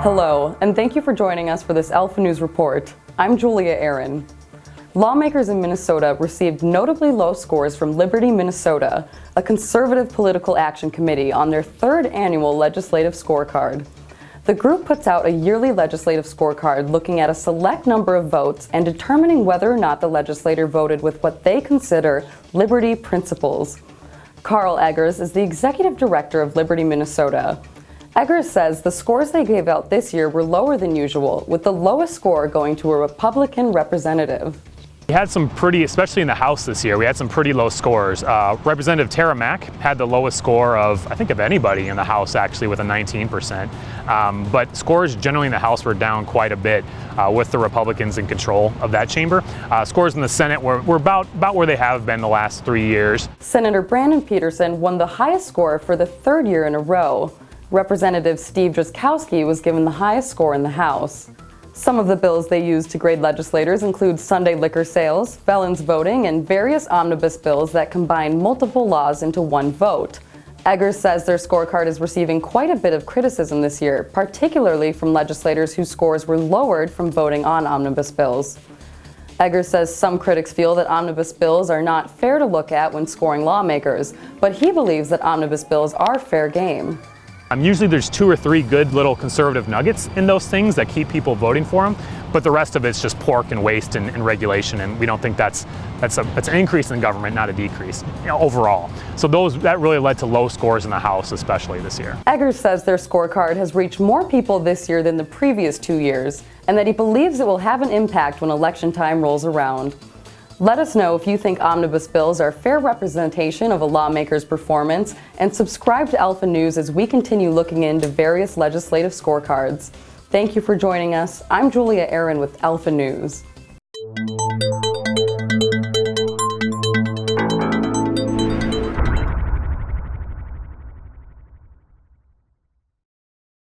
Hello, and thank you for joining us for this Alpha News Report. I'm Julia Aaron. Lawmakers in Minnesota received notably low scores from Liberty, Minnesota, a conservative political action committee, on their third annual legislative scorecard. The group puts out a yearly legislative scorecard looking at a select number of votes and determining whether or not the legislator voted with what they consider Liberty principles. Carl Eggers is the executive director of Liberty, Minnesota. Eggers says the scores they gave out this year were lower than usual, with the lowest score going to a Republican representative. We had some pretty, especially in the House this year, we had some pretty low scores. Representative Tara Mack had the lowest score of anybody in the House, actually, with a 19%. But scores generally in the House were down quite a bit with the Republicans in control of that chamber. Scores in the Senate were about where they have been the last 3 years. Senator Brandon Peterson won the highest score for the third year in a row. Representative Steve Drazkowski was given the highest score in the House. Some of the bills they used to grade legislators include Sunday liquor sales, felons voting, and various omnibus bills that combine multiple laws into one vote. Eggers says their scorecard is receiving quite a bit of criticism this year, particularly from legislators whose scores were lowered from voting on omnibus bills. Eggers says some critics feel that omnibus bills are not fair to look at when scoring lawmakers, but he believes that omnibus bills are fair game. Usually there's 2 or 3 good little conservative nuggets in those things that keep people voting for them, but the rest of it's just pork and waste and regulation, and we don't think that's an increase in government, not a decrease, overall. So that really led to low scores in the House, especially this year. Eggers says their scorecard has reached more people this year than the previous 2 years, and that he believes it will have an impact when election time rolls around. Let us know if you think omnibus bills are a fair representation of a lawmaker's performance, and subscribe to Alpha News as we continue looking into various legislative scorecards. Thank you for joining us. I'm Julia Aaron with Alpha News.